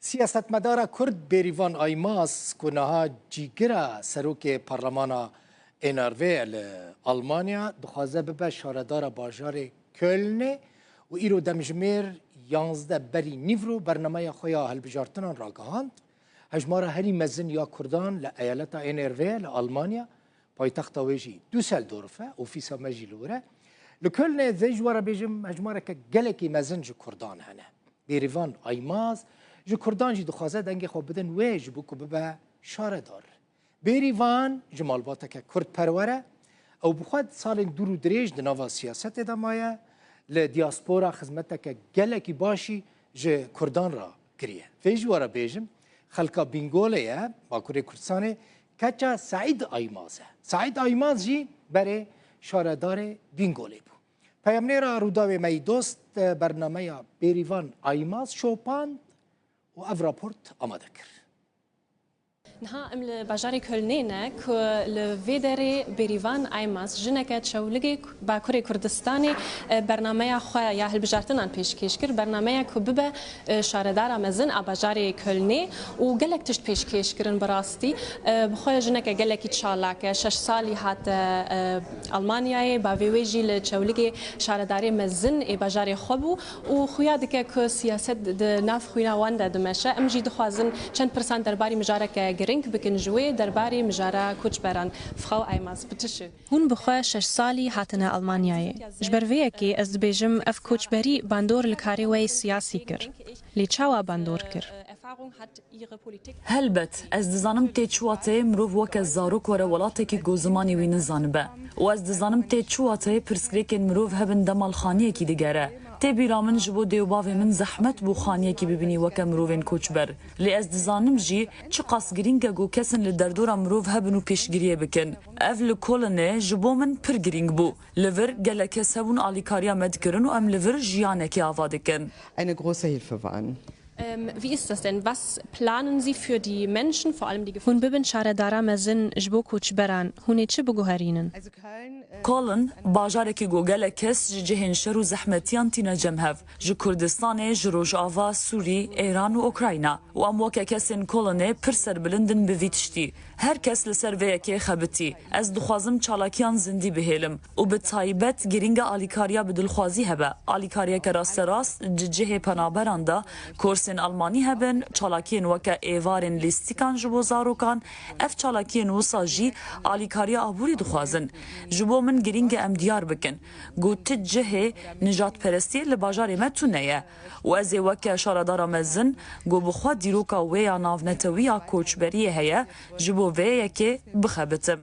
سیاستمدار کرد بریوان آیماس کنها جیگرا سروک پارلمانا انروی آلمانیا دخوازه به شاردار باجار کلن و ایرو دمجمیر 11 بری نیورو برنامه خویا هلبجارتنان راگهاند هجمار هری مزن یا کردان لایالتا انروی لآلمانیا پایتخت ویجی دوسلدورفه اوفیسا مجیلوره لکلن ذیجوارا بیجم هجمار که گلکی مزن جو کردان هنه بریوان آیماس جو کردان جی دخوازه دنگی خواب بدن ویج بوکو ببا شاره دار بریوان جمال باتا که کرد پروره او بخواد سال دورو دریج دناوا سیاست دمایه لدیاسپورا خدمتا که گلکی باشی جه کردان را کریه ویجوارا بیجم خلقا بینگوله باکوری کردستانه کچا سعید آیمازه سعید آیماز جی بره شاره دار بینگوله بو پیامنیرا روداوی می دوست برنامه بریوان آیماز شوپاند و اف راپورت آماده کرد. نها ام لباجاری کلنینه که لویدری بریوان آیماس جنکه چولگی با کره کردستانی برنامه خواه یا هلبجارتنان پیشکش کرد برنامه که ببه شاردار مزن آباجاری کلنی و گلک تشت پیشکش کردن براستی بخواه جنکه گلکی چالاک 6 سالی هات آلمانیای با ویجی لچولگی شارداری مزن باجاری خوبو و خویا دکه که سیاست ناف خوینا وانده دمشه ام جی دخوازن چند پرسان درباری مجارک رنگ بکن جوی درباره مجاره کوچبران فخو ایماز بتشه هون بخواه 6 سالی هاتنه آلمانیای جبرویه کی از بیجم اف کوچبری باندور لکاری وی سیاسی کر لی چاوا باندور کر هلبت از دزانم تی چواته مروف وک زاروک وره ولاته کی گوزمانی وی نزانبه و از دزانم تی چواته پرسکریکن مروف هبن دمال خانیه کی دیگره تی بیرامن جبو دیوباوی من زحمت بو خانیه کی ببینی وک مروفین کوچبر لی از دزانم جی چه قاسگرینگه گو کسن لدردورا مروف هبنو پیشگیریه بکن اف لکولنه جبو من پر گرینگ بو لور گلکه سبون آلیکاریا مدکرن و ام لور جیانه کی آوادکن eine große Hilfe waren. Wie ist das denn? Was planen Sie für die Menschen, vor allem die هون ببن شاردارا مزن جبو کوچبران هونی چه بگوهرینن؟ کالن باجارکی گوگل کس جهن شر و زحمتیان تینا جمهف ج کردستان ج روجاوا سوری ایران و اوکراینا و ام وکه کسین کالنه پرسر بلندن بویتشتی هر کس لسر ویکی خبتی از دخوازم چالاکیان زندی بهلم و به تایبت گرینگ آلیکاریا بدلخوازی هبه آلیکاریا که راست راست جه پنابراندا کورسین آلمانی هبن چالاکین وکه ایوارن لیستیکان جبو زاروکان اف چالاکین وساجی آلیکاریا آبوری دخوازن جبو من گرینگ ام دیار بکن گوت جه نجات پرستی لباجار متونه و از وکه شاردار مزن گو بخوا دیروکا ویا ناونتویا کوچبریه هیا جبو ویه که بخبتم